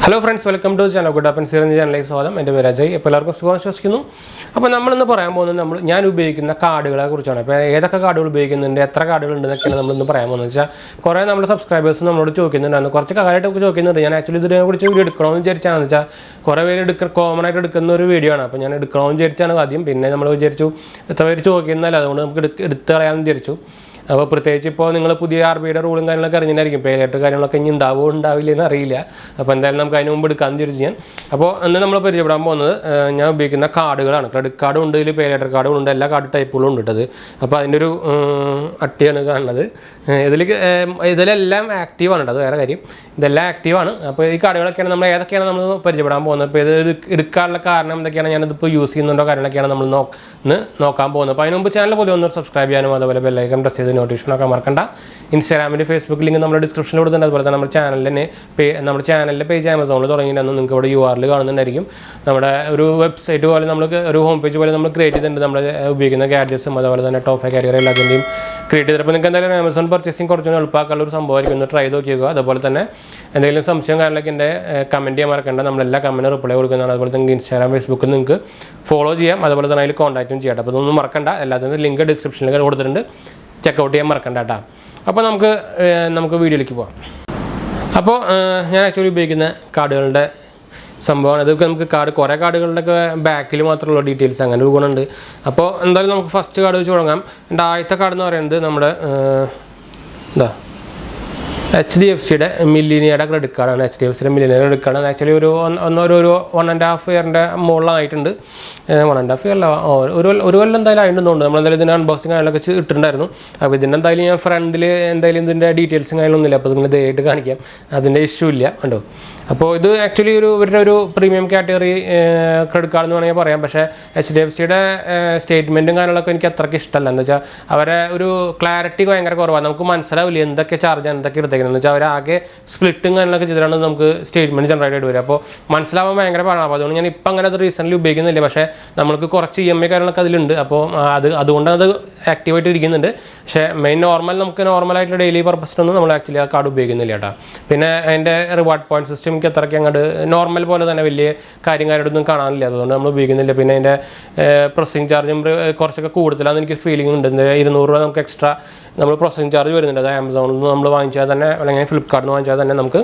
Hello friends, welcome to channel 𝙑𝙗𝙗𝗏 𝐂𝐑𝐃𝐈𝐓 എൻ്റെ പേര് അജയ്. ഇപ്പോൾ എല്ലാവർക്കും സുഖം വിശ്വസിക്കുന്നു. അപ്പോൾ നമ്മളിന്ന് പറയാൻ പോകുന്നത് ഞാൻ ഉപയോഗിക്കുന്ന കാർഡുകളെ കുറിച്ചാണ്. അപ്പോൾ ഏതൊക്കെ കാർഡുകൾ ഉപയോഗിക്കുന്നുണ്ട്, എത്ര കാർഡുകൾ ഉണ്ട് എന്നൊക്കെയാണ് നമ്മളിന്ന് പറയാൻ പോകുന്നത്. വെച്ചാൽ കുറേ നമ്മുടെ സബ്സ്ക്രൈബേഴ്സ് നമ്മളോട് ചോദിക്കുന്നുണ്ടായിരുന്നു, കുറച്ച് കാലമായിട്ട് ചോദിക്കുന്നുണ്ട്. ഞാൻ ആക്ച്വലി ഇതിനെക്കുറിച്ച് വീഡിയോ എടുക്കണമെന്ന് വിചാരിച്ചാണെന്ന് വെച്ചാൽ കുറേ പേര് കോമൺ ആയിട്ട് എടുക്കുന്ന ഒരു വീഡിയോ ആണ്. അപ്പോൾ ഞാൻ എടുക്കണമെന്ന് വിചാരിച്ചാണ് ആദ്യം. പിന്നെ നമ്മൾ വിചാരിച്ചു എത്ര പേര് ചോദിക്കുന്നതല്ല, അതുകൊണ്ട് നമുക്ക് എടുത്ത് കളയാമെന്ന് വിചാരിച്ചു. അപ്പോൾ പ്രത്യേകിച്ച് ഇപ്പോൾ നിങ്ങൾ പുതിയ RBIയുടെ റൂളും കാര്യങ്ങളൊക്കെ അറിഞ്ഞിട്ടായിരിക്കും, പേരായിട്ട് കാര്യങ്ങളൊക്കെ ഇനി ഉണ്ടാവില്ലെന്ന് അറിയില്ല. അപ്പോൾ എന്തായാലും നമുക്ക് അതിന് മുമ്പ് എടുക്കാമെന്ന് വിചാരിച്ചു ഞാൻ. അപ്പോൾ അന്ന് നമ്മൾ പരിചയപ്പെടാൻ പോകുന്നത് ഞാൻ ഉപയോഗിക്കുന്ന കാർഡുകളാണ്. ക്രെഡിറ്റ് കാർഡും ഉണ്ട്, ഇതിൽ പേ ലെറ്റർ കാർഡും ഉണ്ട്, എല്ലാ കാർഡ് ടൈപ്പുകളും ഉണ്ട് ഇട്ടത്. അപ്പോൾ അതിൻ്റെ ഒരു അട്ടിയാണ് കാണുന്നത്. ഇതിലെല്ലാം ആക്റ്റീവാണ് കേട്ടോ, അത് വേറെ കാര്യം. ഇതെല്ലാം ആക്റ്റീവാണ്. അപ്പോൾ ഈ കാർഡുകളൊക്കെയാണ് നമ്മൾ ഏതൊക്കെയാണ് നമ്മൾ പരിചയപ്പെടാൻ പോകുന്നത്. അപ്പോൾ ഇത് എടുക്കാനുള്ള കാരണം എന്തൊക്കെയാണ്, ഞാനിതിപ്പോൾ യൂസ് ചെയ്യുന്നുണ്ടോ കാര്യങ്ങളൊക്കെയാണ് നമ്മൾ നോക്കാൻ പോകുന്നത്. അപ്പോൾ അതിന് മുമ്പ് ചാനൽ പോലെ ഒന്ന് സബ്സ്ക്രൈബ് ചെയ്യാനും അതുപോലെ ബെല്ലൈക്കൺ പ്രസ് ചെയ്ത് നോട്ടിഫിക്കേഷനൊക്കെ മറക്കണ്ട. ഇൻസ്റ്റാഗ്രാമിൻ്റെ ഫേസ്ബുക്ക് ലിങ്ക് നമ്മുടെ ഡിസ്ക്രിപ്ഷനിൽ കൊടുത്തിട്ടുണ്ട്. അതുപോലെ തന്നെ നമ്മുടെ ചാനലിൻ്റെ പേജ് ആമസോണിൽ തുടങ്ങിയിട്ടുണ്ടെന്ന് നിങ്ങൾക്ക് ഇവിടെ URL കാണുന്നുണ്ടായിരിക്കും. നമ്മുടെ ഒരു വെബ്സൈറ്റ് പോലെ നമ്മൾ ഒരു ഹോം പേജ് പോലെ നമ്മൾ ക്രിയേറ്റ് ചെയ്തിട്ടുണ്ട്. നമ്മൾ ഉപയോഗിക്കുന്ന ഗാഡ്ജറ്റ്സും അതുപോലെ തന്നെ ടോപ്പ് 5 കാറ്റഗറി എല്ലാത്തിൻ്റെയും ക്രിയേറ്റ് ചെയ്തപ്പോൾ നിങ്ങൾക്ക് എന്തായാലും ആമസോൺ പർച്ചേസിങ് കുറച്ചുകൂടി എളുപ്പമാക്കാനുള്ള ഒരു സംഭവമായിരിക്കും. ഒന്ന് ട്രൈ നോക്കിക്കുക. അതുപോലെ തന്നെ എന്തെങ്കിലും സംശയം കാര്യങ്ങളൊക്കെ എൻ്റെ കമൻറ്റ് ചെയ്യാൻ മറക്കേണ്ട. നമ്മളെല്ലാ കമൻറ്റിനും റിപ്ലൈ കൊടുക്കുന്നതാണ്. അതുപോലെ തന്നെ ഇൻസ്റ്റാഗ്രാം ഫേസ്ബുക്കിൽ നിങ്ങൾക്ക് ഫോളോ ചെയ്യാം. അതുപോലെ തന്നെ അതിൽ കോൺടാക്റ്റും ചെയ്യാം. അപ്പോൾ ഇതൊന്നും മറക്കണ്ട. എല്ലാത്തിനും ലിങ്ക് ഡിസ്ക്രിപ്ഷനിൽ കൊടുത്തിട്ടുണ്ട്, ചെക്കൗട്ട് ചെയ്യാൻ മറക്കണ്ട കേട്ടോ. അപ്പോൾ നമുക്ക് വീഡിയോയിലേക്ക് പോകാം. അപ്പോൾ ഞാൻ ആക്ച്വലി ഉപയോഗിക്കുന്ന കാർഡുകളുടെ സംഭവമാണ്. അതൊക്കെ നമുക്ക് കുറേ കാർഡുകളുടെയൊക്കെ ബാക്കിൽ മാത്രമുള്ള ഡീറ്റെയിൽസ് അങ്ങനെ ഒരു ഗുണമുണ്ട്. അപ്പോൾ എന്തായാലും നമുക്ക് ഫസ്റ്റ് കാർഡ് വെച്ച് തുടങ്ങാം. എൻ്റെ ആദ്യത്തെ കാർഡ് എന്ന് പറയുന്നത് നമ്മുടെ HDFCയുടെ മില്ലിനിയയുടെ ക്രെഡിറ്റ് കാർഡാണ്. HDFCയുടെ മില്ലിനിയർ ക്രെഡിറ്റ് കാർഡാണ്. ആക്ച്വലി ഒരു 1.5 ഇയറിൻ്റെ മുകളിലായിട്ടുണ്ട്. 1.5 ഇയർ അല്ല, ഒരു കൊല്ലം എന്തായാലും ആയിട്ടുണ്ടോണ്ട്. നമ്മളെന്തായാലും ഇതിൻ്റെ അൺബോക്സിങ് കാര്യങ്ങളൊക്കെ ഇട്ടിട്ടുണ്ടായിരുന്നു. അപ്പോൾ ഇതിൻ്റെ എന്തായാലും ഞാൻ ഫ്രണ്ടിൽ എന്തായാലും ഇതിൻ്റെ ഡീറ്റെയിൽസും കാര്യങ്ങളൊന്നുമില്ല. അപ്പോൾ നിങ്ങൾ ദയവായിട്ട് കാണിക്കാം, അതിൻ്റെ ഇഷ്യൂ ഇല്ല കണ്ടോ. അപ്പോൾ ഇത് ആക്ച്വലി ഇവരുടെ ഒരു പ്രീമിയം കാറ്റഗറി ക്രെഡിറ്റ് കാർഡ് എന്ന് വേണമെങ്കിൽ പറയാം. പക്ഷേ HDFCയുടെ സ്റ്റേറ്റ്മെൻറ്റും കാര്യങ്ങളൊക്കെ എനിക്ക് അത്രയ്ക്ക് ഇഷ്ടമല്ല. എന്ന് വെച്ചാൽ അവരെ ഒരു ക്ലാരിറ്റി ഭയങ്കര കുറവാണ്. നമുക്ക് മനസ്സിലാവില്ല എന്തൊക്കെ ചാർജ് എന്തൊക്കെ എടുത്തേക്കുന്നത്. എന്ന് വെച്ചാൽ അവരാകെ സ്പ്ലിറ്റും കാര്യങ്ങളൊക്കെ ചെയ്തിട്ടാണ് നമുക്ക് സ്റ്റേറ്റ്മെൻറ്റ് ജനറേറ്റ് ആയിട്ട് വരിക. അപ്പോൾ മനസ്സിലാവാൻ ഭയങ്കര പാടാണ്. അപ്പോൾ അതുകൊണ്ട് ഞാൻ ഇപ്പം അങ്ങനെ അത് റീസെൻ്റ്ലി ഉപയോഗിക്കുന്നില്ല. പക്ഷേ നമ്മൾക്ക് കുറച്ച് EMI കാര്യങ്ങളൊക്കെ അതിലുണ്ട്. അപ്പോൾ അതുകൊണ്ട് അത് ആക്റ്റീവായിട്ട് ഇരിക്കുന്നുണ്ട്. പക്ഷേ നമുക്ക് നോർമലായിട്ടുള്ള ഡെയിലി പർപ്പസിനൊന്നും നമ്മൾ ആക്ച്വലി ആ കാർഡ് ഉപയോഗിക്കുന്നില്ല കേട്ടോ. പിന്നെ അതിൻ്റെ റിവാർഡ് പോയിന്റ് സിസ്റ്റം എനിക്ക് അത്രയ്ക്ക് അങ്ങോട്ട് നോർമൽ പോലെ തന്നെ വലിയ കാര്യങ്ങളായിട്ടൊന്നും കാണാനില്ല. അതുകൊണ്ട് നമ്മൾ ഉപയോഗിക്കുന്നില്ല. പിന്നെ അതിൻ്റെ പ്രോസസ്സിംഗ് ചാർജും കുറച്ചൊക്കെ കൂടുതലാണെന്ന് എനിക്ക് ഫീലിംഗ് ഉണ്ട്. 200 രൂപ നമുക്ക് എക്സ്ട്രാ നമ്മൾ പ്രോസസ്സിംഗ് ചാർജ് വരുന്നുണ്ട്. അത് ആമസോണിൽ നിന്ന് നമ്മൾ വാങ്ങിച്ചാൽ തന്നെ അല്ലെങ്കിൽ ഫ്ലിപ്കാർട്ടിൽ നിന്ന് വാങ്ങിച്ചാൽ തന്നെ നമുക്ക്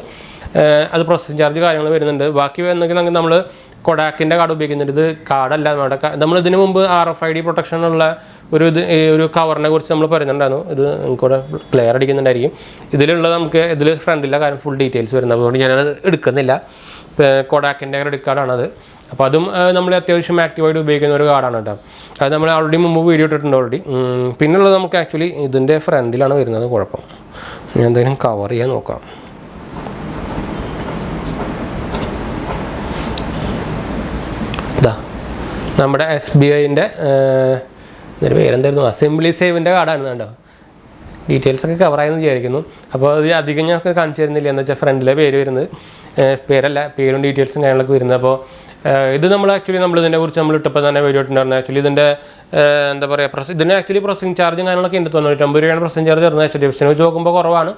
അത് പ്രോസസ്സിംഗ് ചാർജ് കാര്യങ്ങൾ വരുന്നുണ്ട്. ബാക്കി വരുന്നെങ്കിൽ നമ്മൾ കൊഡാക്കിൻ്റെ കാർഡ് ഉപയോഗിക്കുന്നുണ്ട്. ഇത് കാർഡല്ല, നമ്മൾ ഇതിന് മുമ്പ് RFID പ്രൊട്ടക്ഷനുള്ള ഒരു കവറിനെ കുറിച്ച് നമ്മൾ പറയുന്നുണ്ടായിരുന്നു. ഇത് നമുക്കിവിടെ ക്ലിയർ അടിക്കുന്നുണ്ടായിരിക്കും. ഇതിൽ ഫ്രണ്ടില്ല കാര്യം ഫുൾ ഡീറ്റെയിൽസ് വരുന്നത്. അതുകൊണ്ട് ഞാനത് എടുക്കുന്നില്ല. കൊഡാക്കിൻ്റെ ക്രെഡിറ്റ് കാർഡാണത്. അപ്പോൾ അതും നമ്മൾ അത്യാവശ്യം ആക്റ്റീവായിട്ട് ഉപയോഗിക്കുന്ന ഒരു കാർഡാണ് കേട്ടോ. അത് നമ്മൾ ഓൾറെഡി മുമ്പ് വീഡിയോ ഇട്ടിട്ടുണ്ട് ഓൾറെഡി. പിന്നുള്ളത് നമുക്ക് ആക്ച്വലി ഇതിൻ്റെ ഫ്രണ്ടിലാണ് വരുന്നത് കുഴപ്പം. ഞാൻ എന്തെങ്കിലും കവർ ചെയ്യാൻ നോക്കാം. നമ്മുടെ SBIൻ്റെ പേരെന്തായിരുന്നു, സിംപ്ലി സേവിൻ്റെ കാർഡാണ് കേട്ടോ. ഡീറ്റെയിൽസൊക്കെ കവറായെന്ന് വിചാരിക്കുന്നു. അപ്പോൾ അത് അധികം ഞാൻ കാണിച്ചു തരുന്നില്ല. എന്ന് വെച്ചാൽ ഫ്രണ്ടിലെ പേര് വരുന്നത്, പേരും ഡീറ്റെയിൽസും കാര്യങ്ങളൊക്കെ വരുന്നത്. അപ്പോൾ ഇത് നമ്മളിതിനെ കുറിച്ച് നമ്മൾ ഇട്ടപ്പോൾ തന്നെ വീഡിയോ ഇട്ടുണ്ടായിരുന്നു. ആക്ച്വലി ഇതിൻ്റെ എന്താ പറയുക, ഇതിന് ആക്ച്വലി പ്രോസസ്സിംഗ് ചാർജും കാര്യങ്ങളൊക്കെ ഉണ്ട്. 95 രൂപയാണ് പ്രോസസ്സിംഗ് ചാർജ് വരുന്നത്. HDFCനെ വെച്ച് നോക്കുമ്പോൾ കുറവാണ്,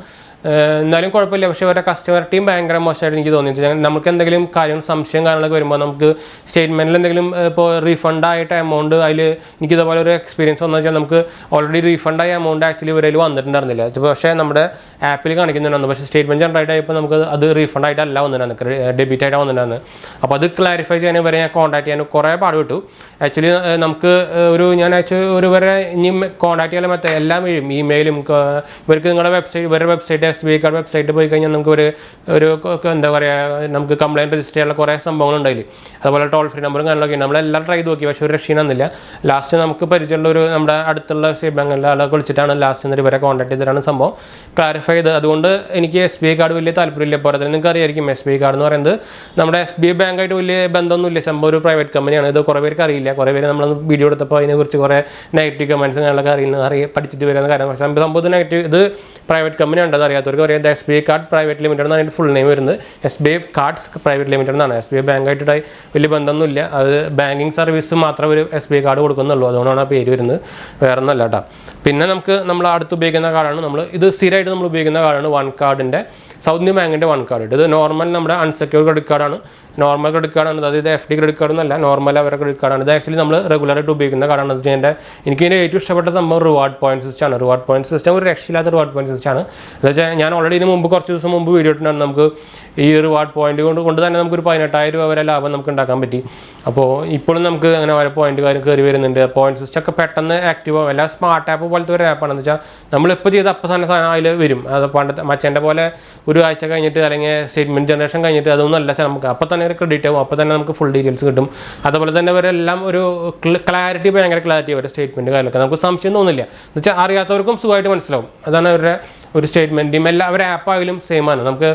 എന്നാലും കുഴപ്പമില്ല. പക്ഷേ അവരുടെ കസ്റ്റമർ ടീം ഭയങ്കര മോശമായിട്ട് എനിക്ക് തോന്നിയിട്ട്, നമുക്ക് എന്തെങ്കിലും സംശയം കാര്യങ്ങളൊക്കെ വരുമ്പോൾ നമുക്ക് സ്റ്റേറ്റ്മെൻറ്റിൽ എന്തെങ്കിലും ഇപ്പോൾ റീഫണ്ടായിട്ട് എമൗണ്ട് അതിൽ എനിക്ക് ഇതുപോലെ ഒരു എക്സ്പീരിയൻസ് വന്നു വെച്ചാൽ നമുക്ക് ഓൾറെഡി റീഫണ്ടായ എമൗണ്ട് ആക്ച്വലി ഇവരിൽ വന്നിട്ടുണ്ടായിരുന്നില്ല. പക്ഷേ നമ്മുടെ ആപ്പിൽ കാണിക്കുന്നുണ്ടായിരുന്നു. പക്ഷേ സ്റ്റേറ്റ്മെൻറ്റ് ജനറേറ്റ് ആയപ്പോൾ നമുക്ക് അത് റീഫണ്ടായിട്ടല്ല വന്നിട്ടുണ്ടായിരുന്നു, ഡെബിറ്റ് ആയിട്ടാണ് വന്നിട്ടുണ്ടായിരുന്നു. അപ്പോൾ അത് ക്ലാരിഫൈ ചെയ്യാനും വരെ ഞാൻ കോൺടാക്ട് ചെയ്യാനും കുറേ പാട് വിട്ടു. ആക്ച്വലി നമുക്ക് ഒരു വരെ ഇനി കോൺടാക്ട് ചെയ്യാൻ മറ്റേ എല്ലാം വരും, ഇമെയിലും ഇവർക്ക് നിങ്ങളുടെ ഇവരുടെ വെബ്സൈറ്റ് SBI കാർഡ് വെബ്സൈറ്റ് പോയി കഴിഞ്ഞാൽ നമുക്ക് ഒരു എന്താ പറയുക, നമുക്ക് കംപ്ലയിൻറ്റ് രജിസ്റ്റർ ചെയ്യാനുള്ള കുറേ സംഭവങ്ങളുണ്ടായില്ല. അതുപോലെ ടോൾ ഫ്രീ നമ്പറും കാര്യങ്ങളൊക്കെ നമ്മളെല്ലാം ട്രൈ ചെയ്ത് നോക്കി. പക്ഷേ ഒരു രക്ഷീനൊന്നുമില്ല. ലാസ്റ്റ് നമുക്ക് പരിചയമുള്ള നമ്മുടെ അടുത്തുള്ള സ്റ്റേറ്റ് ബാങ്കിലെ ആളെ വിളിച്ചിട്ടാണ് ലാസ്റ്റ് എന്നിട്ട് ഇവരെ കോൺടാക്ട് ചെയ്തിട്ടാണ് സംഭവം ക്ലാരിഫൈ ചെയ്ത്. അതുകൊണ്ട് എനിക്ക് SBI കാർഡ് വലിയ താല്പര്യമില്ല. പോലെ തന്നെ നിങ്ങൾക്ക് അറിയായിരിക്കും SBI കാർഡ് എന്ന് പറയുന്നത് നമ്മുടെ SBI ബാങ്കായിട്ട് വലിയ ബന്ധമൊന്നുമില്ല. സംഭവം ഒരു പ്രൈവറ്റ് കമ്പനിയാണ്. ഇത് കുറേ പേർക്ക് അറിയില്ല. കുറേ പേര് നമ്മൾ വീഡിയോ എടുത്തപ്പോൾ അതിനെക്കുറിച്ച് കുറേ നെഗറ്റീവ് കമൻറ്റ്സ് കാര്യങ്ങളൊക്കെ പഠിച്ചിട്ട് വരുന്ന കാര്യം. സംഭവം നെഗറ്റീവ് ഇത് പ്രൈവറ്റ് കമ്പനി ഉണ്ട്, അത് അറിയാത്തവർക്ക് അറിയാം. SBI കാർഡ് പ്രൈവറ്റ് ലിമിറ്റഡ് എന്നാണ് അതിൻ്റെ ഫുൾ നെയിം വരുന്നത്. SBI കാർഡ്സ് പ്രൈവറ്റ് ലിമിറ്റഡ് എന്നാണ്. SBI ബാങ്കായിട്ട് വലിയ ബന്ധമൊന്നുമില്ല, അത് ബാങ്കിങ് സർവീസ് മാത്രമേ ഒരു SBI കാർഡ് കൊടുക്കുന്നുള്ളൂ, അതുകൊണ്ടാണ് ആ പേര് വരുന്നത്, വേറെ ഒന്നല്ല കേട്ടോ. പിന്നെ നമ്മൾ അടുത്ത് ഉപയോഗിക്കുന്ന കാർഡാണ്, ഇത് സ്ഥിരമായിട്ട് നമ്മൾ ഉപയോഗിക്കുന്ന കാർഡാണ് OneCardന്റെ സൗത്ത് ഇന്ത്യൻ ബാങ്കിൻ്റെ OneCard. ഇത് നോർമൽ നമ്മുടെ അൺസെക്യൂർഡ് ക്രെഡിറ്റ് കാർഡാണ്, നോർമൽ ക്രെഡിറ്റ് കാർഡാണ്. അതായത് FD ക്രെഡിറ്റ് കാർഡ് എന്നല്ല, നോർമൽ അവരുടെ ക്രെഡിറ്റ് കാർഡാണ്. ഇത് ആക്ച്വലി നമ്മൾ റെഗുലറായിട്ട് ഉപയോഗിക്കുന്ന കാർഡാണ്. അത് വെച്ചാൽ എനിക്ക് ഇതിൻ്റെ ഏറ്റവും ഇഷ്ടപ്പെട്ട സംഭവം റിവാർഡ് പോയിന്റ് സിസ്റ്റമാണ്. റിവാർഡ് പോയിന്റ് സിസ്റ്റം ഒരു രക്ഷയില്ലാത്ത റിവാർഡ് പോയിന്റ് സിസ്റ്റമാണ്. എന്ന് വെച്ചാൽ ഞാൻ ഓൾറെഡി ഇതിന് മുമ്പ് കുറച്ച് ദിവസം മുമ്പ് വീഡിയോ ഇട്ടിട്ടുണ്ടായിരുന്നു. നമുക്ക് ഈ റിവാർഡ് പോയിന്റ് കൊണ്ട് തന്നെ നമുക്കൊരു 18000 രൂപ വരെ ലാഭം നമുക്ക് ഉണ്ടാക്കാൻ പറ്റി. അപ്പോൾ ഇപ്പോഴും നമുക്ക് അങ്ങനെ ഓരോ പോയിന്റ് കാര്യം കയറി വരുന്നുണ്ട്. പോയിന്റ് സിസ്റ്റം ഒക്കെ പെട്ടെന്ന് ആക്റ്റീവ് ആവും. എല്ലാം സ്മാർട്ട് ആപ്പ് പോലത്തെ ഒരു ആപ്പാണ്. എന്ന് വെച്ചാൽ നമ്മളിപ്പോൾ ചെയ്ത് അപ്പം തന്നെ സാധനം അതിൽ വരും. അത് പണ്ടത്തെ മച്ചൻ്റെ പോലെ ഒരു ആഴ്ച കഴിഞ്ഞിട്ട് അല്ലെങ്കിൽ സ്റ്റേറ്റ്മെൻറ്റ് ജനറേഷൻ കഴിഞ്ഞിട്ട് അതൊന്നും അല്ല, നമുക്ക് അപ്പോൾ തന്നെ ഒരു ക്രെഡിറ്റ് ആവും, അപ്പോൾ തന്നെ നമുക്ക് ഫുൾ ഡീറ്റെയിൽസ് കിട്ടും. അതുപോലെ തന്നെ ഇവരെല്ലാം ഒരു ക്ലാരിറ്റി, ഭയങ്കര ക്ലാരിറ്റി അവരുടെ സ്റ്റേറ്റ്മെൻറ്റ് കാര്യങ്ങളൊക്കെ നമുക്ക് സംശയം തോന്നില്ല. എന്ന് വെച്ചാൽ അറിയാത്തവർക്കും സുഖമായിട്ട് മനസ്സിലാവും. അതാണ് അവരുടെ ഒരു സ്റ്റേറ്റ്മെൻറ്റും എല്ലാവരും ആപ്പായാലും സെയിം ആണ്. നമുക്ക്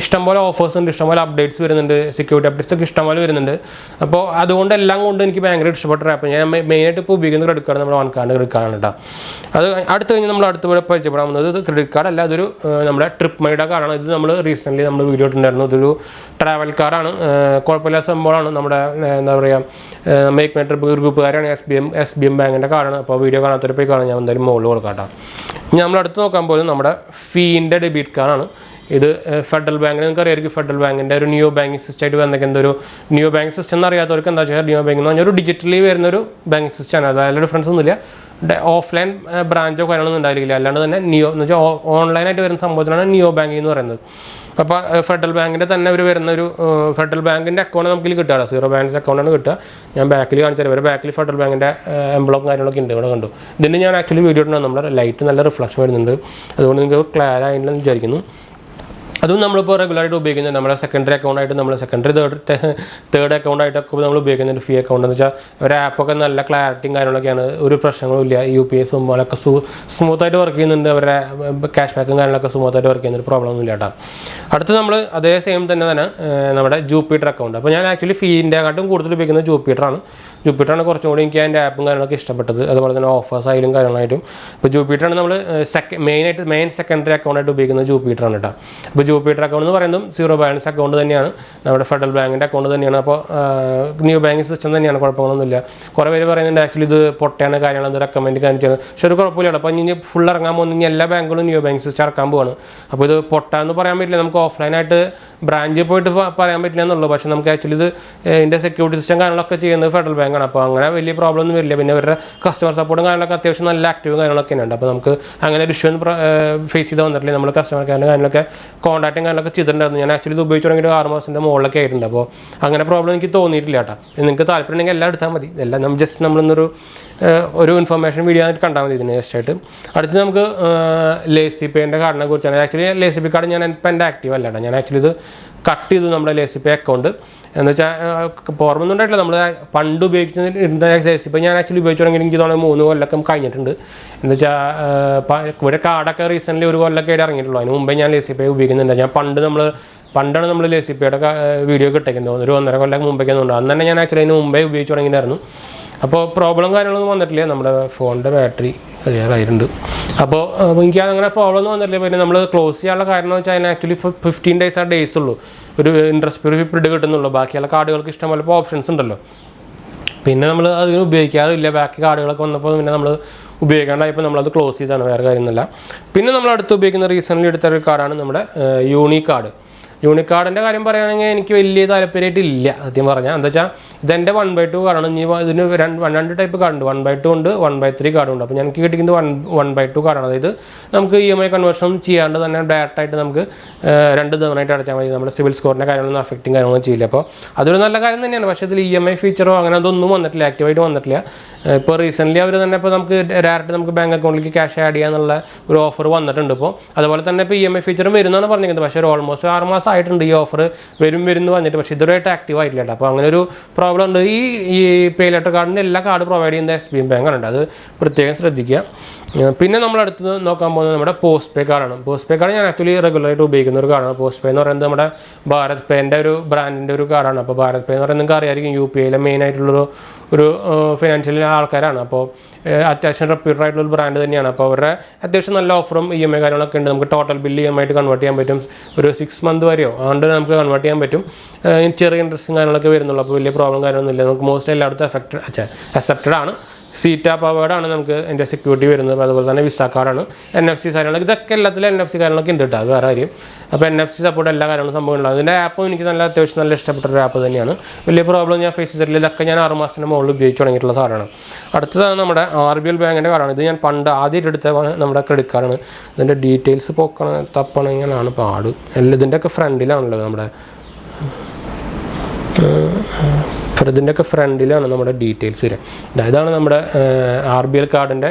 ഇഷ്ടംപോലെ ഓഫേഴ്സ് ഉണ്ട്, ഇഷ്ടംപോലെ അപ്ഡേറ്റ്സ് വരുന്നുണ്ട്, സെക്യൂരിറ്റി അപ്ഡേറ്റ്സ് ഒക്കെ ഇഷ്ടംപോലെ വരുന്നുണ്ട്. അപ്പോൾ അതുകൊണ്ട് എല്ലാം കൊണ്ട് എനിക്ക് ഭയങ്കര ഇഷ്ടപ്പെട്ട ഒരു ആപ്പ്. ഞാൻ മെയിനായിട്ട് ഇപ്പോൾ ഉപയോഗിക്കുന്ന ക്രെഡിറ്റ് കാർഡ് നമ്മുടെ OneCard ക്രെഡിറ്റ് കാർഡാണ് കേട്ടോ. അത് അടുത്ത് കഴിഞ്ഞ് നമ്മൾ അടുത്ത് പരിചയപ്പെടാൻ പോകുന്നത് ഇത് ക്രെഡിറ്റ് കാർഡ് അല്ല, അതൊരു നമ്മുടെ ട്രിപ്പ് മൈയുടെ കാർഡാണ്. ഇത് നമ്മൾ റീസെൻ്റ്ലി നമ്മൾ വീഡിയോ ഇട്ടുണ്ടായിരുന്നു. ഇതൊരു ട്രാവൽ കാർഡാണ്, കുഴപ്പമില്ലാത്ത സംഭവമാണ്. നമ്മുടെ എന്താ പറയുക, മേക്ക് മൈ ട്രിപ്പ് ഗ്രൂപ്പുകാരാണ്, SBM ബാങ്കിൻ്റെ കാർഡാണ്. അപ്പോൾ വീഡിയോ കാണാത്തൊരു പോയി കാണാൻ ഞാൻ എന്തായാലും മുകളിൽ കൊടുക്കാം കേട്ടോ. ഇനി നമ്മൾ അടുത്ത് നോക്കാൻ പോകുന്നത് നമ്മുടെ ഫീൻ്റെ ഡെബിറ്റ് കാർഡാണ്. ഇത് ഫെഡറൽ ബാങ്കിന് നിങ്ങൾക്ക് അറിയാമായിരിക്കും. ഫെഡറൽ ബാങ്കിൻ്റെ ഒരു നിയോ ബാങ്കിങ് സിസ്റ്റമായിട്ട് വന്നേക്ക് എന്തൊരു നിയോ ബാങ്കിങ് സിസ്റ്റം എന്ന് അറിയാത്തവർക്ക് എന്താ വെച്ചാൽ, നിയോ ബാങ്കിങ് എന്ന് പറഞ്ഞാൽ ഒരു ഡിജിറ്റലി വരുന്നൊരു ബാങ്കിങ് സിസ്റ്റമാണ്. അതായത് ഡിഫറൻസ് ഒന്നുമില്ല, ഓഫ്ലൈൻ ബ്രാഞ്ചോ കാര്യങ്ങളൊന്നും ഉണ്ടായിരിക്കില്ല. അല്ലാണ്ട് തന്നെ നിയോ എന്ന് വെച്ചാൽ ഓൺലൈനായിട്ട് വരുന്ന സംഭവത്തിനാണ് നിയോ ബാങ്കിങ് എന്ന് പറയുന്നത്. അപ്പോൾ ഫെഡറൽ ബാങ്കിൻ്റെ തന്നെ ഒരു വരുന്നൊരു ഫെഡറൽ ബാങ്കിൻ്റെ അക്കൗണ്ട് നമുക്ക് കിട്ടുക, 0 ബാലൻസ് അക്കൗണ്ടാണ് കിട്ടുക. ഞാൻ ബാക്കിൽ കാണിച്ചാൽ ഇവർ ബാക്കിൽ ഫെഡറൽ ബാങ്കിൻ്റെ എംബ്ലോക്കും കാര്യങ്ങളൊക്കെ ഉണ്ട്, ഇവിടെ കണ്ടു. ഇതിന് ഞാൻ ആക്ച്വലി വീഡിയോ ഇട്ടുണ്ട്, നമ്മുടെ ലൈറ്റ് നല്ല റിഫ്ലക്ഷൻ വരുന്നുണ്ട്, അതുകൊണ്ട് നിങ്ങൾക്ക് ക്ലിയർ ആയില്ലെന്ന് വിചാരിക്കുന്നു. അതും നമ്മളിപ്പോൾ റെഗുലറായിട്ട് ഉപയോഗിക്കുന്നത് നമ്മുടെ സെക്കൻഡറി അക്കൗണ്ടായിട്ട്, നമ്മൾ സെക്കൻഡറി തേർഡ് അക്കൗണ്ടായിട്ടൊക്കെ നമ്മൾ ഉപയോഗിക്കുന്നുണ്ട്. ഫീ അക്കൗണ്ട് എന്ന് വെച്ചാൽ ഒരു ആപ്പൊക്കെ നല്ല ക്ലാരിറ്റിയും കാര്യങ്ങളൊക്കെയാണ്, ഒരു പ്രശ്നങ്ങളും ഇല്ല. UPI സംഭവങ്ങളൊക്കെ സ്മൂത്തായിട്ട് വർക്ക് ചെയ്യുന്നുണ്ട്. അവരുടെ ക്യാഷ് ബാക്കും കാര്യങ്ങളൊക്കെ സ്മൂത്തായിട്ട് വർക്ക് ചെയ്യുന്ന ഒരു പ്രോബ്ലം ഒന്നും ഇല്ല കേട്ടോ. അടുത്ത് നമ്മൾ അതേ സെയിം തന്നെ നമ്മുടെ ജൂപ്പിറ്റർ അക്കൗണ്ട്. അപ്പോൾ ഞാൻ ആക്ച്വലി ഫീൻ്റെക്കാട്ടും കൂടുതൽ ഉപയോഗിക്കുന്നത് ജൂപ്പിറ്ററാണ് കുറച്ചും കൂടി എനിക്ക് അതിൻ്റെ ആപ്പും കാര്യങ്ങളൊക്കെ ഇഷ്ടപ്പെട്ടത്. അതുപോലെ തന്നെ ഓഫേഴ്സ് ആയാലും കാര്യങ്ങളായിട്ടും. ഇപ്പോൾ ജൂപ്പിറ്ററാണ് നമ്മൾ മെയിൻ സെക്കൻഡറി അക്കൗണ്ടായിട്ട് ഉപയോഗിക്കുന്നത് ജൂപ്പിറ്ററാണ് കേട്ടോ. അപ്പോൾ ജൂപ്പിറ്റർ അക്കൗണ്ട് എന്ന് പറയുന്നതും 0 ബാലൻസ് അക്കൗണ്ട് തന്നെയാണ്, നമ്മുടെ ഫെഡറൽ ബാങ്കിൻ്റെ അക്കൗണ്ട് തന്നെയാണ്. അപ്പോൾ ന്യൂ ബാങ്കിങ് സിസ്റ്റം തന്നെയാണ്, കുഴപ്പങ്ങളൊന്നുമില്ല. കുറേ പേര് പറയുന്നുണ്ട് ആക്ച്വലി ഇത് പൊട്ടയാണ് കാര്യങ്ങളെന്ത് റെക്കമെൻഡ് കാണിച്ചത്, പക്ഷേ ഒരു കുഴപ്പമില്ല. അപ്പോൾ ഇനി ഫുൾ ഇറങ്ങാൻ പോകുന്ന എല്ലാ ബാങ്കുകളും ന്യൂ ബാങ്കിങ് സിസ്റ്റം ഇറക്കാൻ പോവാണ്. അപ്പോൾ ഇത് പൊട്ടാന്ന് പറയാൻ പറ്റില്ല, നമുക്ക് ഓഫ്ലൈനായിട്ട് ബ്രാഞ്ചിൽ പോയിട്ട് പറയാൻ പറ്റില്ല എന്നുള്ളൂ. പക്ഷേ നമുക്ക് ആക്ച്വലി ഇത് ഇതിൻ്റെ സെക്യൂരിറ്റി സിസ്റ്റം കാര്യങ്ങളൊക്കെ ചെയ്യുന്നത് ഫെഡറൽ ബാങ്കാണ്. അപ്പോൾ അങ്ങനെ വലിയ പ്രോബ്ലം ഒന്നും വരില്ല. പിന്നെ അവരുടെ കസ്റ്റമർ സപ്പോർട്ടും കാര്യങ്ങളൊക്കെ അത്യാവശ്യം നല്ല ആക്റ്റീവും കാര്യങ്ങളൊക്കെ ഉണ്ട്. അപ്പോൾ നമുക്ക് അങ്ങനെ ഒരു ഇഷ്യൂ ഒന്നും ഫേസ് ചെയ്ത് വന്നിട്ടില്ല. നമ്മൾ കസ്റ്റമർ കെയറിൻ്റെ കാര്യങ്ങളൊക്കെ കോൺടാക്റ്റും കാര്യങ്ങളൊക്കെ ചെയ്തിട്ടുണ്ടായിരുന്നു. ഞാൻ ആക്ച്വലി ഇത് ഉപയോഗിച്ച് തുടങ്ങിയിട്ട് 6 മാസത്തിൻ്റെ മുകളിലൊക്കെ ആയിട്ടുണ്ട്. അപ്പോൾ അങ്ങനെ പ്രോബ്ലം എനിക്ക് തോന്നിയിട്ടില്ല കേട്ടോ. നിങ്ങൾക്ക് താല്പര്യം ഉണ്ടെങ്കിൽ എല്ലാം എടുത്താൽ മതി. എല്ലാം നമ്മൾ ജസ്റ്റ് നമ്മളൊന്നൊരു ഇൻഫർമേഷൻ വീഡിയോ ആയിട്ട് കണ്ടാൽ മതി ഇതിന് ജസ്റ്റ് ആയിട്ട്. അടുത്ത് നമുക്ക് ലേസി പേൻ്റെ കാർഡിനെ കുറിച്ചാണ്. ആക്ച്വലി ലേസി പേ കാർഡ് ഞാൻ ഇപ്പം എൻ്റെ ആക്റ്റീവ് അല്ല കേട്ടോ. ഞാൻ ആക്ച്വലി ഇത് കട്ട് ചെയ്തു നമ്മുടെ ലേസി പേ അക്കൗണ്ട്. എന്ന് വെച്ചാൽ ഓർമ്മയൊന്നും ഉണ്ടായിട്ടില്ല, നമ്മൾ പണ്ട് ഉപയോഗിച്ചിരുന്ന ലേസി പേ ഞാൻ ആക്ച്വലി ഉപയോഗിച്ചു തുടങ്ങി എനിക്ക് തോന്നുന്നു 3 കൊല്ലമൊക്കെ കഴിഞ്ഞിട്ടുണ്ട്. എന്ന് വെച്ചാൽ ഇവിടെ കാർഡൊക്കെ റീസെൻ്റ്ലി 1 കൊല്ലമൊക്കെ ആയിട്ട് ഇറങ്ങിയിട്ടുള്ളൂ. അതിന് മുമ്പേ ഞാൻ ലേസി പേ ഉപയോഗിക്കുന്നുണ്ട്. ഞാൻ പണ്ടാണ് നമ്മൾ ലേസി പേയുടെ വീഡിയോ കിട്ടിക്കുന്നത്, ഒരു 1.5 കൊല്ലം മുമ്പൊക്കെ ഉണ്ട്. അന്ന് തന്നെ ഞാൻ ആക്ച്വലി അതിന് മുമ്പേ ഉപയോഗിച്ച് തുടങ്ങിയിട്ടുണ്ടായിരുന്നു. അപ്പോൾ പ്രോബ്ലം കാര്യങ്ങളൊന്നും വന്നിട്ടില്ല. നമ്മുടെ ഫോണിൻ്റെ ബാറ്ററി കഴിയാറായിട്ടുണ്ട്. അപ്പോൾ എനിക്ക് അങ്ങനെ പ്രോബ്ലം ഒന്നും വന്നിട്ടില്ല. പിന്നെ നമ്മൾ ക്ലോസ് ചെയ്യാനുള്ള കാരണം എന്ന് വെച്ചാൽ അതിന് ആക്ച്വലി 15 ഡേയ്സ് ഉള്ളൂ ഒരു ഇൻട്രസ്റ്റ് ഫ്രീ പീരീഡ് കിട്ടുന്നുള്ളൂ. ബാക്കിയുള്ള കാർഡുകൾക്ക് ഇഷ്ടംപോലെ ഓപ്ഷൻസ് ഉണ്ടല്ലോ. പിന്നെ നമ്മൾ അതിന് ഉപയോഗിക്കാറില്ല. ബാക്കി കാർഡുകളൊക്കെ വന്നപ്പോൾ പിന്നെ നമ്മൾ ഉപയോഗിക്കാണ്ടായപ്പോൾ നമ്മളത് ക്ലോസ് ചെയ്താണ്, വേറെ കാര്യമൊന്നുമില്ല. പിന്നെ നമ്മൾ അടുത്ത് ഉപയോഗിക്കുന്ന റീസെൻ്റ്ലി എടുത്ത ഒരു കാർഡാണ് നമ്മുടെ യൂണിക്കാർഡ്. യൂണിക്കാർഡിൻ്റെ കാര്യം പറയുകയാണെങ്കിൽ എനിക്ക് വലിയ താല്പര്യമായിട്ടില്ല സത്യം പറഞ്ഞാൽ. എന്താ വെച്ചാൽ ഇതെൻ്റെ 1/2 കാർഡാണ്. ഇനി ഇതിന് 2 ടൈപ്പ് കാർഡുണ്ട്, 1/2 ഉണ്ട്, 1/3 കാർഡുണ്ട്. അപ്പോൾ എനിക്ക് കിട്ടിക്കുന്നത് 1/2 കാർഡാണ്. അതായത് നമുക്ക് EMI കൺവേർഷൻ ചെയ്യാണ്ട് തന്നെ ഡയറക്റ്റായിട്ട് നമുക്ക് 2 തവണയായിട്ട് അടച്ചാൽ മതി. നമ്മുടെ സിവിൽ സ്കോറിൻ്റെ കാര്യങ്ങളൊന്നും അഫക്റ്റും കാര്യങ്ങളൊന്നും ചെയ്യില്ല. അപ്പോൾ അതൊരു നല്ല കാര്യം തന്നെയാണ്. പക്ഷേ ഇതിൽ EMI ഫീച്ചറോ അങ്ങനെ അതൊന്നും വന്നിട്ടില്ല, ആക്റ്റീവായിട്ട് വന്നിട്ടില്ല. ഇപ്പോൾ റീസെൻ്റ്ലി അവർ തന്നെ ഇപ്പോൾ നമുക്ക് ഡയറക്റ്റ് നമുക്ക് ബാങ്ക് അക്കൗണ്ടിലേക്ക് ക്യാഷ് ആഡ് ചെയ്യാന്നുള്ള ഒരു ഓഫർ വന്നിട്ടുണ്ട്. ഇപ്പോൾ അതുപോലെ തന്നെ ഇപ്പോൾ EMI ഫീച്ചറും വരുന്നതാണ് പറഞ്ഞിരിക്കുന്നത്. പക്ഷേ ഒരു ഓൾമോസ്റ്റ് 6 മാസം ആയിട്ടുണ്ട് ഈ ഓഫർ വരുന്നു പറഞ്ഞിട്ട്, പക്ഷേ ഇതുവരെയായിട്ട് ആക്റ്റീവ് ആയിട്ടില്ല കേട്ടോ. അപ്പോൾ അങ്ങനെ ഒരു പ്രോബ്ലം ഉണ്ട്. ഈ പേലെറ്റർ കാർഡിൻ്റെ എല്ലാ കാർഡ് പ്രൊവൈഡ് ചെയ്യുന്ന SBI ബാങ്കാണ്, അത് പ്രത്യേകം ശ്രദ്ധിക്കുക. പിന്നെ നമ്മളടുത്ത് നോക്കാൻ പോകുന്നത് നമ്മുടെ പോസ്റ്റ് കാർഡാണ്. പോസ്റ്റ് കാർഡ് ഞാൻ ആക്ച്വലി റെഗുലറായിട്ട് ഉപയോഗിക്കുന്ന ഒരു കാർഡാണ്. പോസ്റ്റ് എന്ന് പറയുന്നത് നമ്മുടെ ഭാരത് പേൻ്റെ ഒരു ബ്രാൻഡിൻ്റെ ഒരു കാർഡാണ്. അപ്പോൾ ഭാരത് പേ എന്ന് പറയുന്നത് നിങ്ങൾക്ക് അറിയാമായിരിക്കും, UPIയിലെ മെയിൻ ആയിട്ടുള്ളൊരു ഫിനാൻഷ്യൽ ആൾക്കാരാണ്. അപ്പോൾ അത്യാവശ്യം റെപ്യൂട്ടഡ് ആയിട്ടുള്ള ബ്രാൻഡ് തന്നെയാണ്. അപ്പോൾ അവരുടെ അത്യാവശ്യം നല്ല ഓഫറും EMI കാര്യങ്ങളൊക്കെ ഉണ്ട്. നമുക്ക് ടോട്ടൽ ബില്ല് EMI ആയിട്ട് കൺവേർട്ട് ചെയ്യാൻ പറ്റും. ഒരു 6 മന്ത് വരെയോ അതുകൊണ്ട് നമുക്ക് കൺവേർട്ട് ചെയ്യാൻ പറ്റും. ചെറിയ ഇൻട്രസ്റ്റും കാര്യങ്ങളൊക്കെ വരുന്നുള്ളൂ. അപ്പോൾ വലിയ പ്രോബ്ലം കാര്യമൊന്നുമില്ല. നമുക്ക് മോസ്റ്റ്ലി എല്ലായിടത്തും അക്സെപ്റ്റഡ് ആണ്. സീറ്റാ പവേർഡാണ് നമുക്ക് എൻ്റെ സെക്യൂരിറ്റി വരുന്നത്. അതുപോലെ തന്നെ വിസ കാർഡാണ്, NFC കാര്യങ്ങളൊക്കെ, ഇതൊക്കെ എല്ലാത്തിലും NFC കാര്യങ്ങളൊക്കെ ഉണ്ട് കേട്ടോ. അത് വേറെ കാര്യം. അപ്പോൾ NFC സപ്പോർട്ട് എല്ലാ കാര്യങ്ങളും സംഭവം ഉണ്ടാകും. അതിൻ്റെ ആപ്പും എനിക്ക് അത്യാവശ്യം നല്ല ഇഷ്ടപ്പെട്ട ഒരു ആപ്പ് തന്നെയാണ്. വലിയ പ്രോബ്ലം ഞാൻ ഫേസ് ചെയ്തിട്ടില്ല. ഇതൊക്കെ ഞാൻ 6 മാസത്തിന് മുകളിൽ ഉപയോഗിച്ച് തുടങ്ങിയിട്ടുള്ള കാർഡാണ്. അടുത്തതാണ് നമ്മുടെ RBL ബാങ്കിൻ്റെ കാർഡാണ്. ഇത് ഞാൻ പണ്ട് ആദ്യമായിട്ട് എടുത്ത നമ്മുടെ ക്രെഡിറ്റ് കാർഡാണ്. ഇതിൻ്റെ ഡീറ്റെയിൽസ് തപ്പണമെങ്കിലാണ് പാട്. ഇതിൻ്റെയൊക്കെ ഫ്രണ്ടിലാണല്ലോ നമ്മുടെ ഇതിൻ്റെയൊക്കെ ഫ്രണ്ടിലാണ് നമ്മുടെ ഡീറ്റെയിൽസ് വരിക. ഇതാണ് നമ്മുടെ RBL കാർഡിൻ്റെ,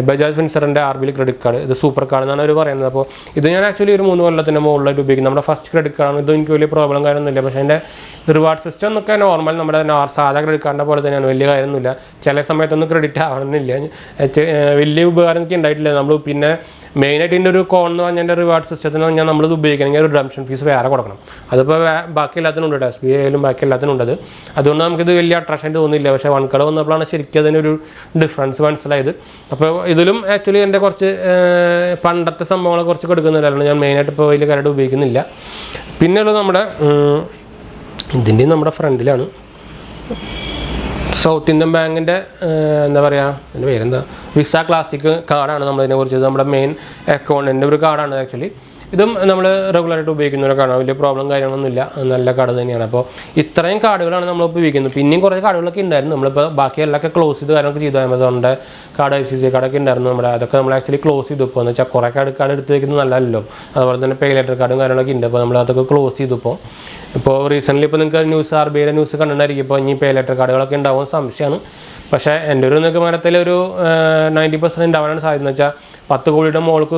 ബജാജ് ഫിൻസറിൻ്റെ RBL ക്രെഡിറ്റ് കാർഡ്. ഇത് സൂപ്പർ കാർഡ് എന്നാണ് അവർ പറയുന്നത്. അപ്പോൾ ഇത് ഞാൻ ആക്ച്വലി ഒരു 3 കൊല്ലത്തിൻ്റെ മുകളിലായിട്ട് ഉപയോഗിക്കുന്നത്. നമ്മുടെ ഫസ്റ്റ് ക്രെഡിറ്റ് കാർഡാണ്. ഇത് എനിക്ക് വലിയ പ്രോബ്ലം കാര്യമൊന്നുമില്ല. പക്ഷേ എൻ്റെ റിവാർഡ് സിസ്റ്റം എന്നൊക്കെ നോർമൽ നമ്മുടെ സാധാ ക്രെഡിറ്റ് കാർഡിൻ്റെ പോലെ തന്നെയാണ്. വലിയ കാര്യമൊന്നുമില്ല. ചില സമയത്തൊന്നും ക്രെഡിറ്റ് ആവണമെന്നില്ല. വലിയ ഉപകാരം എനിക്ക് ഉണ്ടായിട്ടില്ല. നമ്മൾ പിന്നെ മെയിനായിട്ട് ഇതിൻ്റെ ഒരു കോൺ എന്ന് പറഞ്ഞാൽ എൻ്റെ റിവാർഡ് സിസ്റ്റത്തിന് പറഞ്ഞാൽ നമ്മളിത് ഉപയോഗിക്കണമെങ്കിൽ ഒരു റിഡംഷൻ ഫീസ് വേറെ കൊടുക്കണം. അതിപ്പോൾ ബാക്കി എല്ലാത്തിനും ഉണ്ട്, SBI ആയാലും ബാക്കി എല്ലാത്തിനും ഉണ്ട്. അതുകൊണ്ട് നമുക്കിത് വലിയ അട്രാക്ഷൻ തോന്നിയില്ല. പക്ഷേ OneCard വന്നപ്പോഴാണ് ശരിക്കും അതിനൊരു ഡിഫറൻസ് മനസ്സിലായത്. അപ്പോൾ ഇതിലും ആക്ച്വലി എൻ്റെ കുറച്ച് പണ്ടത്തെ സംഭവങ്ങളെ കുറച്ച് കൊടുക്കുന്നില്ലായിരുന്നു. ഞാൻ മെയിനായിട്ട് ഇപ്പോൾ വലിയ കാര്യമായിട്ട് ഉപയോഗിക്കുന്നില്ല. പിന്നെയുള്ളത് നമ്മുടെ ഇതിൻ്റെയും നമ്മുടെ ഫ്രണ്ടിലാണ് സൗത്ത് ഇന്ത്യൻ ബാങ്കിൻ്റെ എന്താ പറയുക, എൻ്റെ പേരെന്താ, വിസ ക്ലാസിക് കാർഡാണ്. നമ്മളതിനെ കുറിച്ച് നമ്മുടെ മെയിൻ അക്കൗണ്ടിൻ്റെ ഒരു കാർഡാണ് ആക്ച്വലി. ഇതും നമ്മൾ റെഗുലറായിട്ട് ഉപയോഗിക്കുന്ന ഒരു കാർഡാണ്. വലിയ പ്രോബ്ലം കാര്യങ്ങളൊന്നുമില്ല, നല്ല കാർഡ് തന്നെയാണ്. അപ്പോൾ ഇത്രയും കാർഡുകളാണ് നമ്മൾ ഉപയോഗിക്കുന്നത്. പിന്നെയും കുറേ കാർഡുകളൊക്കെ ഉണ്ടായിരുന്നു. നമ്മളിപ്പോൾ ബാക്കി എല്ലാമൊക്കെ ക്ലോസ് ചെയ്ത് കാര്യങ്ങളൊക്കെ ചെയ്തു. ആമസോണിൻ്റെ കാർഡ്, ICICI കാർഡൊക്കെ ഉണ്ടായിരുന്നു നമ്മുടെ. അതൊക്കെ നമ്മൾ ആക്ച്വലി ക്ലോസ് ചെയ്തു. ഇപ്പോൾ എന്ന് വെച്ചാൽ കുറേ കാർഡ് എടുത്ത് വയ്ക്കുന്നത് നല്ലതല്ലോ. അതുപോലെ തന്നെ പേലെറ്റർ കാർഡും കാര്യങ്ങളൊക്കെ ഉണ്ട്. അപ്പോൾ നമ്മൾ അതൊക്കെ ക്ലോസ് ചെയ്തു. ഇപ്പോൾ റീസെൻ്റ്ലി ഇപ്പോൾ നിങ്ങൾക്ക് ന്യൂസ് RBIയുടെ ന്യൂസ് കണ്ടിട്ടുണ്ടായിരിക്കും. ഇപ്പോൾ ഇനി പേലെറ്റർ കാർഡുകളൊക്കെ ഉണ്ടാവാൻ സംശയമാണ്. പക്ഷേ എൻ്റെ ഒരു നിഗമനത്തിലൊരു 90% ഉണ്ടാവാനാണ് സാധ്യത. എന്ന് വെച്ചാൽ 10 കോടിയുടെ മോൾക്ക്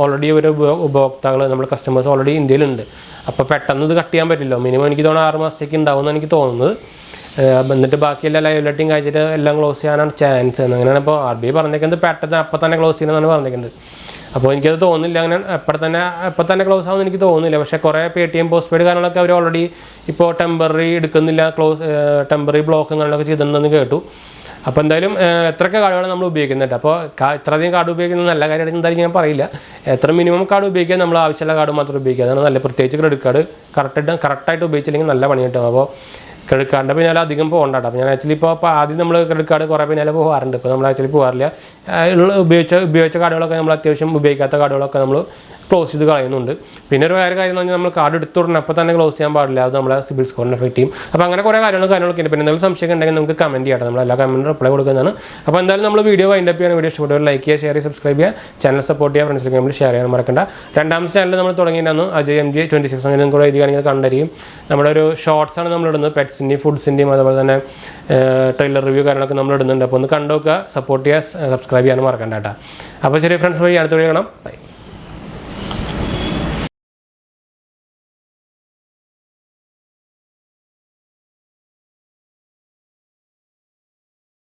ഓൾറെഡി ഒരു ഉപഭോക്താക്കൾ, നമ്മുടെ കസ്റ്റമേഴ്സ് ഓൾറെഡി ഇന്ത്യയിലുണ്ട്. അപ്പോൾ പെട്ടെന്ന് ഇത് കട്ട് ചെയ്യാൻ പറ്റില്ല. മിനിമം എനിക്ക് തോന്നുന്നു 6 മാസത്തേക്ക് ഉണ്ടാവുമെന്ന് എനിക്ക് തോന്നുന്നത്. എന്നിട്ട് ബാക്കിയെല്ലാം ലൈവിലിറ്റിയും കഴിച്ചിട്ട് എല്ലാം ക്ലോസ് ചെയ്യാനാണ് ചാൻസ്. അങ്ങനെയാണ് ഇപ്പോൾ RBI പറഞ്ഞേക്കുന്നത്. പെട്ടെന്ന് അപ്പം തന്നെ ക്ലോസ് ചെയ്യണമെന്നാണ് പറഞ്ഞേക്കുന്നത്. അപ്പോൾ എനിക്കത് തോന്നുന്നില്ല അങ്ങനെ അപ്പം തന്നെ ക്ലോസ് ആവുമെന്ന് എനിക്ക് തോന്നുന്നില്ല. പക്ഷേ കുറേ Paytm പോസ്റ്റ്പെയ്ഡ് കാര്യങ്ങളൊക്കെ അവർ ഓൾറെഡി ഇപ്പോൾ ടെമ്പററി എടുക്കുന്നില്ല, ടെമ്പററി ബ്ലോക്കും കാര്യങ്ങളൊക്കെ ചെയ്തിട്ടുണ്ടെന്ന് കേട്ടു. അപ്പോൾ എന്തായാലും എത്രയൊക്കെ കാർഡുകൾ നമ്മൾ ഉപയോഗിക്കുന്നുണ്ട്. അപ്പോൾ ഇത്രയധികം കാർഡ് ഉപയോഗിക്കുന്നത് നല്ല കാര്യമായിട്ട് എന്തായാലും ഞാൻ പറയില്ല. എത്ര മിനിമം കാർഡ് ഉപയോഗിക്കുക, നമ്മൾ ആവശ്യമുള്ള കാർഡ് മാത്രം ഉപയോഗിക്കുക, അതാണ് നല്ല. പ്രത്യേകിച്ച് ക്രെഡിറ്റ് കാർഡ് കറക്റ്റായിട്ട് ഉപയോഗിച്ചില്ലെങ്കിൽ നല്ല പണി കിട്ടും. അപ്പോൾ ക്രെഡിറ്റ് കാർഡിൻ്റെ പിന്നാലെ അധികം പോകണ്ട. അപ്പോൾ ഞാൻ ആക്ച്വലി ഇപ്പോൾ ആദ്യം നമ്മൾ ക്രെഡിറ്റ് കാർഡ് കുറേ പിന്നാലെ പോകാറുണ്ട്. ഇപ്പോൾ നമ്മൾ ആക്ച്വലി പോകാറില്ല. ഉപയോഗിച്ച കാർഡുകളൊക്കെ നമ്മൾ അത്യാവശ്യം ഉപയോഗിക്കാത്ത കാർഡുകളൊക്കെ നമ്മൾ ക്ലോസ് ചെയ്ത് കളയുന്നുണ്ട്. പിന്നെ ഒരു വേറെ കാര്യം എന്ന് പറഞ്ഞാൽ നമ്മൾ കാർഡ് എടുത്തു തുടങ്ങി അപ്പോൾ തന്നെ ക്ലോസ് ചെയ്യാൻ പാടില്ല. അത് നമ്മളെ സിബിൽ സ്കോറിനെ എഫക്റ്റ് ചെയ്യും. അപ്പോൾ അങ്ങനെ കുറേ കാര്യങ്ങളൊക്കെ ഉണ്ട്. പിന്നെ എന്തെങ്കിലും സംശയം ഉണ്ടെങ്കിൽ നമുക്ക് കമൻറ്റ് ചെയ്യട്ടെ. നമ്മൾ എല്ലാ കമൻറ്റും റിപ്ലൈ കൊടുക്കുന്നതാണ്. അപ്പോൾ എന്തായാലും നമ്മൾ വീഡിയോ വൈൻഡപ്പ് ചെയ്യാൻ, വീഡിയോ ഇഷ്ടപ്പെട്ടവർ ലൈക്ക് ചെയ്യുക, ഷെയർ ചെയ്യുക, സബ്സ്ക്രൈബ് ചെയ്യുക, ചാനൽ സപ്പോർട്ട് ചെയ്യുക, ഫ്രണ്ട്സിലേക്ക് നമ്മൾ ഷെയർ ചെയ്യാൻ മറക്കണ്ട. രണ്ടാമത്തെ ചാനൽ നമ്മൾ തുടങ്ങിയിട്ടുണ്ടായിരുന്നു 𝐂𝐑𝐄𝐃26. അങ്ങനെ കൂടെ എഴുതി കാണിക്കുന്നത് കണ്ടറിയും. നമ്മുടെ ഒരു ഷോർട്സാണ് നമ്മളിടുന്നത്, പെറ്റ്സിൻ്റെയും ഫുഡ്സിൻ്റെയും അതുപോലെ തന്നെ ട്രെയിലർ റിവ്യൂ കാര്യങ്ങളൊക്കെ നമ്മൾ ഇടുന്നുണ്ട്. അപ്പോൾ ഒന്ന് കണ്ടു നോക്കുക, സപ്പോർട്ട് ചെയ്യുക, സബ്സ്ക്രൈബ് ചെയ്യാനും മറക്കണ്ട കേട്ടോ. അപ്പോൾ ശരി ഫ്രണ്ട്സ്, അടുത്ത വീഡിയോ കാണാം. ബൈ.